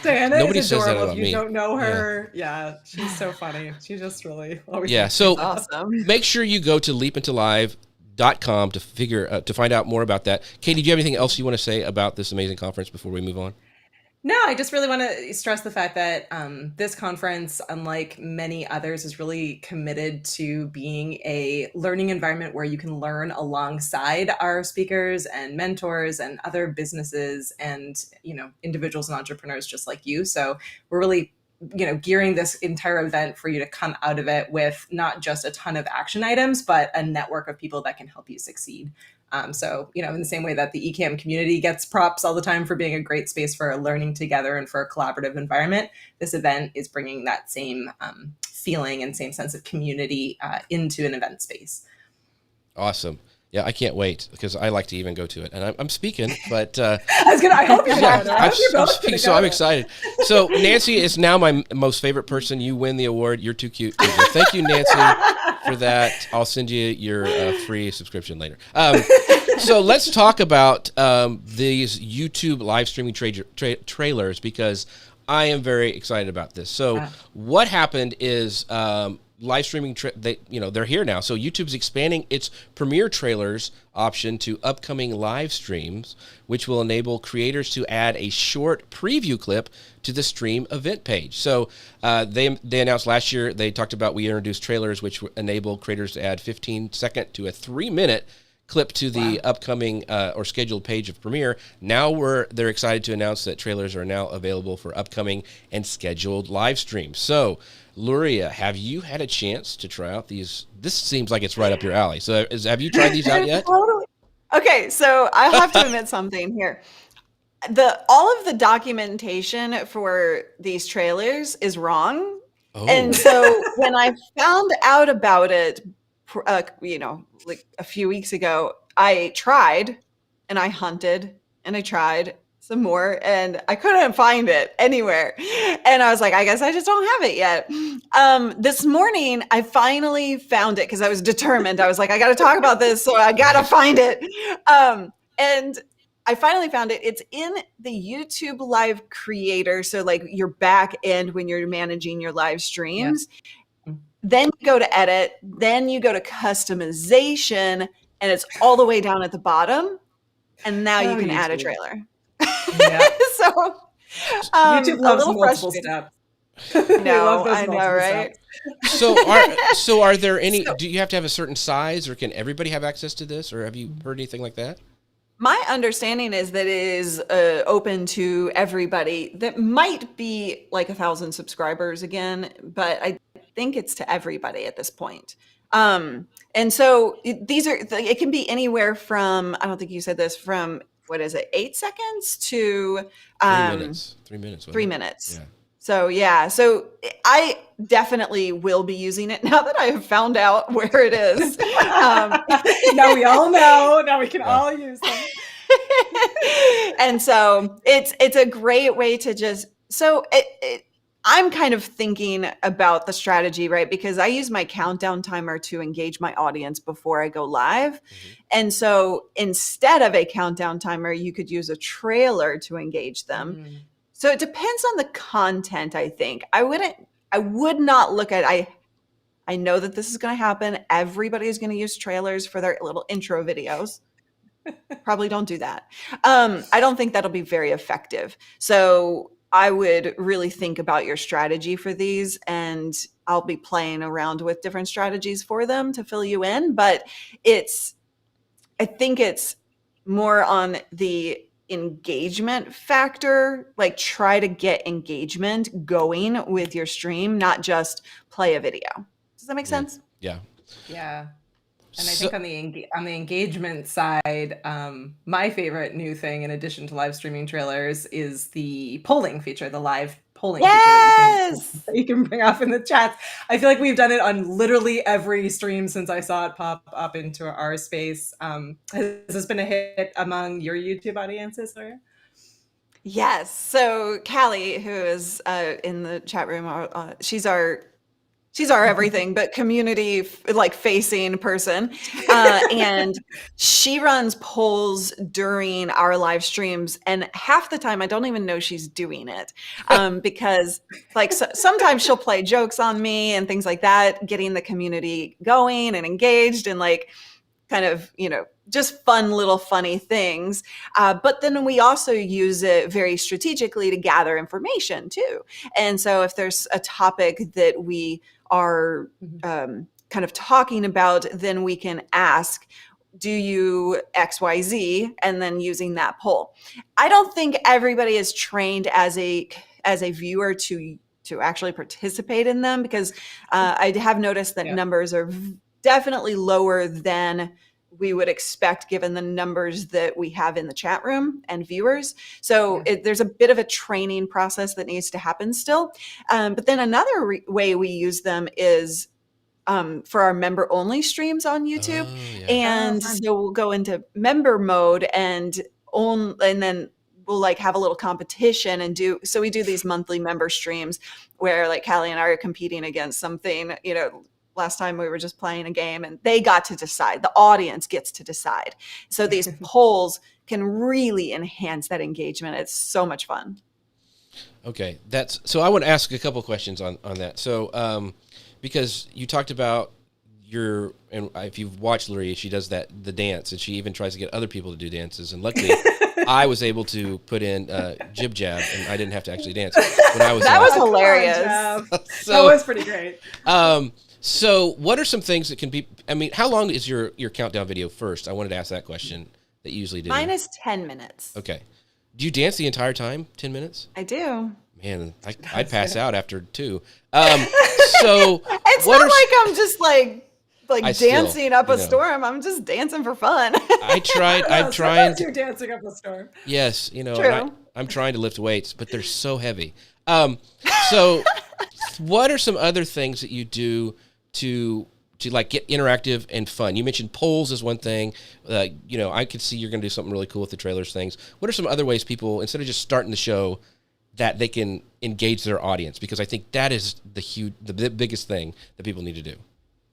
Diana nobody is says that adorable. about If you me. don't know her, yeah, she's so funny. She just really always So awesome. Make sure you go to leapintolive.com to find out more about that. Katie, do you have anything else you want to say about this amazing conference before we move on? No, I just really want to stress the fact that this conference, unlike many others, is really committed to being a learning environment where you can learn alongside our speakers and mentors and other businesses and, individuals and entrepreneurs just like you. So we're really, gearing this entire event for you to come out of it with not just a ton of action items, but a network of people that can help you succeed. So, in the same way that the Ecamm community gets props all the time for being a great space for learning together and for a collaborative environment, this event is bringing that same feeling and same sense of community into an event space. Awesome. Yeah, I can't wait because I like to even go to it. And I'm speaking, but I hope you're going. I'm speaking, so I'm excited. So Nancy is now my most favorite person. You win the award. You're too cute. Thank you, Nancy, for that. I'll send you your free subscription later. So let's talk about these YouTube live streaming trailers, because I am very excited about this. So what happened is live streaming, they're here now. So YouTube's expanding its premiere trailers option to upcoming live streams, which will enable creators to add a short preview clip to the stream event page. So they announced last year, they talked about, we introduced trailers which enable creators to add 15-second to a 3-minute clip to the upcoming or scheduled page of Premiere. Now they're excited to announce that trailers are now available for upcoming and scheduled live streams. So Luria, have you had a chance to try out these? This seems like it's right up your alley. So have you tried these out yet? Totally. Okay, so I have to admit something here. All of the documentation for these trailers is wrong. Oh. And so when I found out about it, like a few weeks ago, I tried and I hunted and I tried some more and I couldn't find it anywhere. And I was like, I guess I just don't have it yet. This morning, I finally found it because I was determined. I was like, I got to talk about this, so I got to find it. And I finally found it. It's in the YouTube Live Creator. So like your back end when you're managing your live streams. Yeah. then you go to edit, then you go to customization, and it's all the way down at the bottom. And now you can add a trailer. Yeah. So YouTube loves a little multiple frustrating. steps. No, I know, right? So are there any, do you have to have a certain size, or can everybody have access to this, or have you heard anything like that? My understanding is that it is open to everybody. That might be like 1,000 subscribers again, but I think it's to everybody at this point. And so it can be anywhere from, I don't think you said this, from, what is it, 8 seconds to 3 minutes. 3 minutes. 3 minutes. Yeah. So yeah, so I definitely will be using it now that I have found out where it is. Now we all know. Now we can all use them. And so it's a great way to just, I'm kind of thinking about the strategy, right? Because I use my countdown timer to engage my audience before I go live. Mm-hmm. And so instead of a countdown timer, you could use a trailer to engage them. Mm. So it depends on the content, I think. I would not look at, I know that this is going to happen. Everybody is going to use trailers for their little intro videos. Probably don't do that. I don't think that'll be very effective. So I would really think about your strategy for these, and I'll be playing around with different strategies for them to fill you in. But I think it's more on the engagement factor, like try to get engagement going with your stream, not just play a video. Does that make sense? Yeah. Yeah. And I think on the engagement side, my favorite new thing, in addition to live streaming trailers, is the polling feature, the live polling feature that you can bring up in the chats. I feel like we've done it on literally every stream since I saw it pop up into our space. Has this been a hit among your YouTube audiences, Laura? Yes. So Callie, who is in the chat room, she's our everything, but community like facing person. And she runs polls during our live streams. And half the time I don't even know she's doing it because like sometimes she'll play jokes on me and things like that, getting the community going and engaged and like kind of, just fun little funny things. But then we also use it very strategically to gather information too. And so if there's a topic that we are kind of talking about, then we can ask, do you XYZ? And then using that poll. I don't think everybody is trained as a viewer to actually participate in them, because I have noticed that numbers are definitely lower than we would expect given the numbers that we have in the chat room and viewers. So there's a bit of a training process that needs to happen still. But then another way we use them is for our member only streams on YouTube. And so we'll go into member mode and then we'll like have a little competition and so we do these monthly member streams where like Callie and I are competing against something, last time we were just playing a game and they got to decide. The audience gets to decide. So these polls can really enhance that engagement. It's so much fun. Okay. So I want to ask a couple questions on that. So, because you talked about and if you've watched Luria, she does the dance, and she even tries to get other people to do dances. And luckily I was able to put in jib jab, and I didn't have to actually dance when I was That was hilarious. So, that was pretty great. So what are some things that can be, how long is your countdown video first? I wanted to ask that question that you usually do. Mine is 10 minutes. Okay. Do you dance the entire time, 10 minutes? I do. Man, I'd pass out after 2. So it's not like I'm just like dancing up a know. storm. I'm just dancing for fun. I'm trying. You're dancing up a storm. Yes, True. I'm trying to lift weights, but they're so heavy. So what are some other things that you do to like get interactive and fun? You mentioned polls is one thing. I could see you're going to do something really cool with the trailers things. What are some other ways people, instead of just starting the show, that they can engage their audience? Because I think that is the biggest thing that people need to do.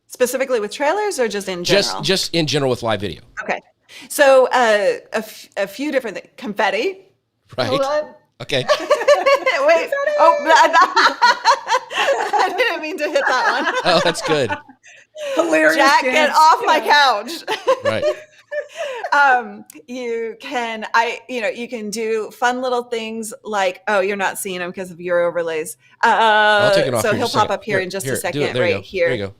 Specifically with trailers or just in general? Just in general with live video. Okay. So a few different things. Confetti. Right. Hold on. Okay. Wait. Oh, I didn't mean to hit that one. Oh, that's good. Hilarious. Jack, kids. get off my couch. Right. You can do fun little things like, oh, you're not seeing him because of your overlays. I'll take it off. So here he'll just a pop second. up here in just a second, do it. There you right go. here. There you go.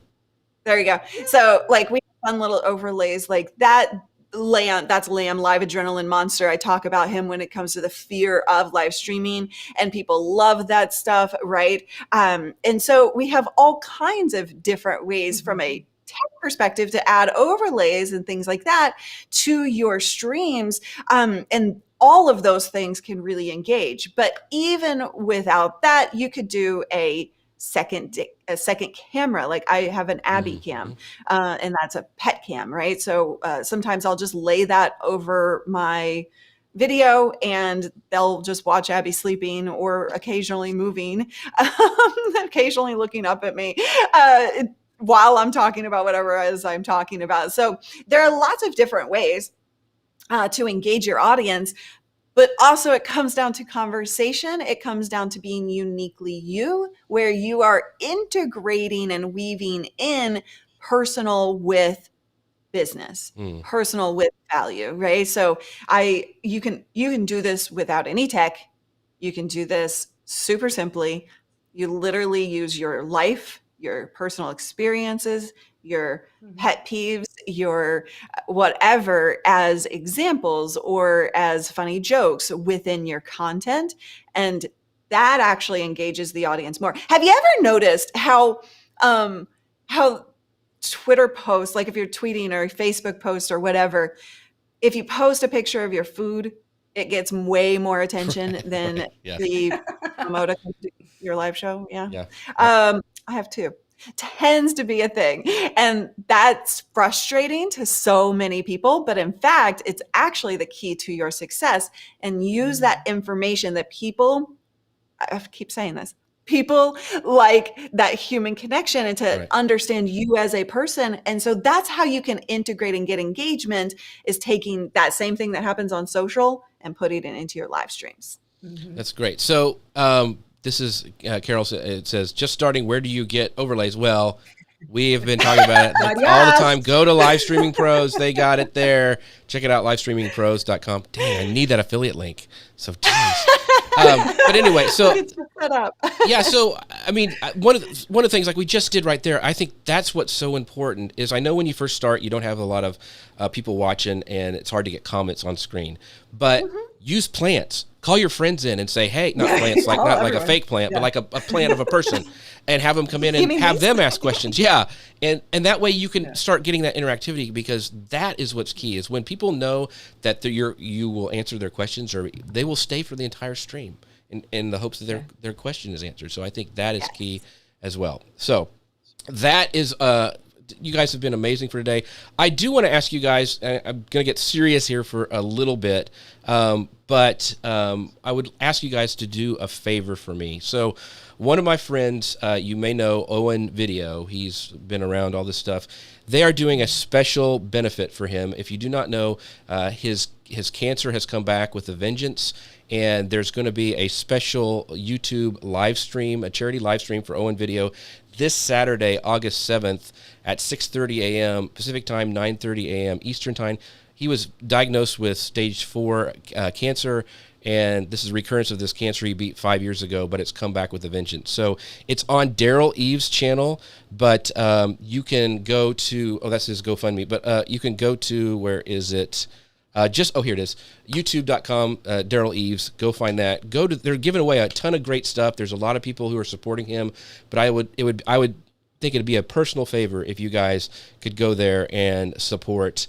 There you go. So like we have fun little overlays like that. That's Lamb, Live Adrenaline Monster. I talk about him when it comes to the fear of live streaming, and people love that stuff, right? And so we have all kinds of different ways from a tech perspective to add overlays and things like that to your streams. And all of those things can really engage. But even without that, you could do a second camera. Like I have an Abby cam, and that's a pet cam, right? So sometimes I'll just lay that over my video and they'll just watch Abby sleeping or occasionally moving, occasionally looking up at me while I'm talking about whatever it is I'm talking about. So there are lots of different ways to engage your audience. But also it comes down to conversation. It comes down to being uniquely you, where you are integrating and weaving in personal with business, personal with value, right? So you can do this without any tech. You can do this super simply. You literally use your life, your personal experiences, your pet peeves, your whatever as examples or as funny jokes within your content. And that actually engages the audience more. Have you ever noticed how Twitter posts, like if you're tweeting or a Facebook post or whatever, if you post a picture of your food, it gets way more attention than the promote your live show? Yeah. I have two. Tends to be a thing. And that's frustrating to so many people. But in fact, it's actually the key to your success. And use that information that people, I keep saying this, people like that human connection and to understand you as a person. And so that's how you can integrate and get engagement, is taking that same thing that happens on social and putting it into your live streams. That's great. So, this is Carol. It says, just starting. Where do you get overlays? Well, we have been talking about it all the time. Go to Live Streaming Pros. They got it there. Check it out, livestreamingpros.com. Dang, I need that affiliate link. So, geez. But anyway, so yeah. So, I mean, one of the things like we just did right there, I think that's what's so important is I know when you first start, you don't have a lot of people watching, and it's hard to get comments on screen. But use plants. Call your friends in and say, hey, not plants, like not like a fake plant, but like a plant of a person, and have them come in and have them ask questions. Yeah. And that way you can start getting that interactivity, because that is what's key, is when people know that you will answer their questions, or they will stay for the entire stream in the hopes that their question is answered. So I think that is key as well. So that is, you guys have been amazing for today. I do want to ask you guys, I'm going to get serious here for a little bit, but I would ask you guys to do a favor for me. So one of my friends, you may know, Owen Video, he's been around all this stuff. They are doing a special benefit for him. If you do not know, his cancer has come back with a vengeance, and there's going to be a special YouTube live stream, a charity live stream for Owen Video this Saturday, August 7th at 6:30 a.m. Pacific Time, 9:30 a.m. Eastern Time. He was diagnosed with stage 4 cancer, and this is a recurrence of this cancer he beat 5 years ago, but it's come back with a vengeance. So it's on Daryl Eves' channel, but you can go to, that's his GoFundMe, but you can go to, where is it? Here it is, youtube.com, Daryl Eves. Go find that. They're giving away a ton of great stuff. There's a lot of people who are supporting him, but I would think it'd be a personal favor if you guys could go there and support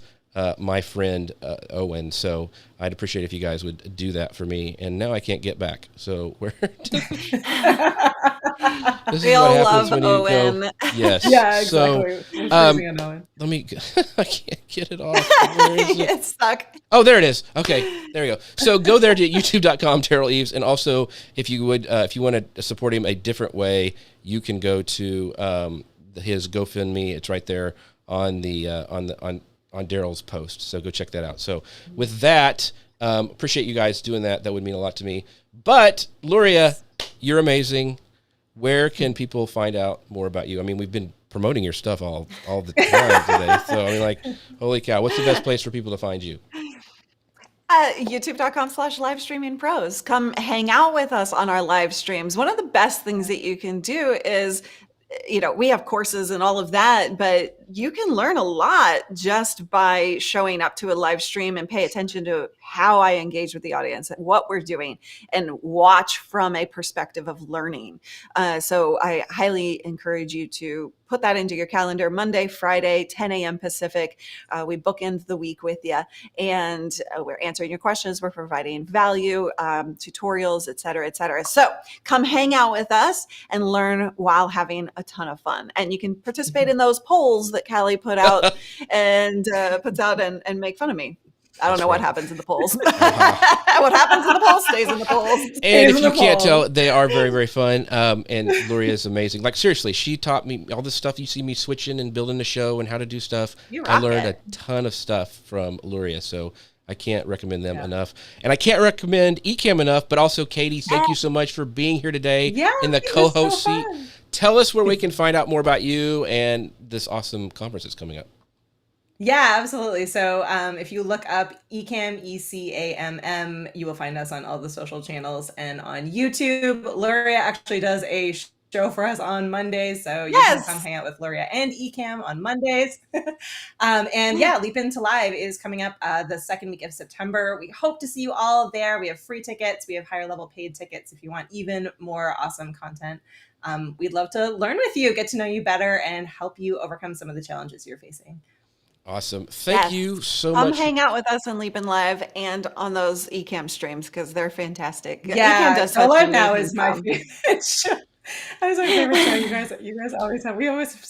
my friend Owen. So I'd appreciate if you guys would do that for me. And now I can't get back. So where? This is what happens when Owen. You go. Yes. Yeah, exactly. So let me. I can't get it off. Where is it? It's stuck. Oh, there it is. Okay, there we go. So go there to youtube.com, Daryl Eves, and also if you would, if you want to support him a different way, you can go to his GoFundMe. It's right there on the on Daryl's post. So go check that out. So with that, appreciate you guys doing that. That would mean a lot to me. But Luria, you're amazing. where can people find out more about you? I mean, we've been promoting your stuff all the time today. So, I mean, like, holy cow, what's the best place for people to find you? YouTube.com/live streaming pros. Come hang out with us on our live streams. One of the best things that you can do is, we have courses and all of that, but you can learn a lot just by showing up to a live stream and pay attention to how I engage with the audience and what we're doing and watch from a perspective of learning. So I highly encourage you to put that into your calendar. Monday, Friday, 10 a.m. Pacific. We bookend the week with you, and we're answering your questions. We're providing value, tutorials, et cetera, et cetera. So come hang out with us and learn while having a ton of fun. And you can participate in those polls that Callie put out and puts out and make fun of me. I don't know what happens in the polls. What happens in the polls stays in the polls. And if you can't tell, they are very, very fun. And Luria is amazing. Like, seriously, she taught me all this stuff. You see me switching and building the show and how to do stuff. I learned a ton of stuff from Luria. So I can't recommend them enough. And I can't recommend Ecamm enough, but also Katie, thank you so much for being here today in the co-host seat. Tell us where we can find out more about you and this awesome conference that's coming up. Yeah, absolutely. So if you look up Ecamm, Ecamm, you will find us on all the social channels and on YouTube. Luria actually does a show for us on Mondays, so you can come hang out with Luria and Ecamm on Mondays. And yeah, Leap Into Live is coming up the second week of September. We hope to see you all there. We have free tickets. We have higher level paid tickets if you want even more awesome content. We'd love to learn with you, get to know you better, and help you overcome some of the challenges you're facing. Awesome. Thank you so much. Come hang out with us on Leap In Live and on those Ecamm streams because they're fantastic. Yeah, Ecamm Live now is my favorite show. That is my favorite show. You guys always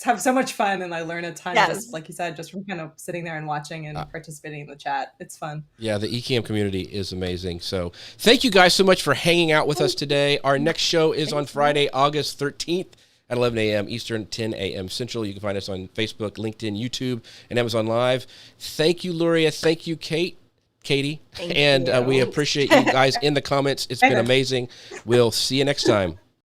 have so much fun, and I learn a ton. Just like you said, just from kind of sitting there and watching and participating in the chat. It's fun. Yeah, the Ecamm community is amazing. So thank you guys so much for hanging out with us today. Our next show is on Friday, August 13th. At 11 a.m. Eastern, 10 a.m. Central. You can find us on Facebook, LinkedIn, YouTube, and Amazon Live. Thank you, Luria. Thank you, Katie. Thank you. We appreciate you guys in the comments. It's been amazing. We'll see you next time.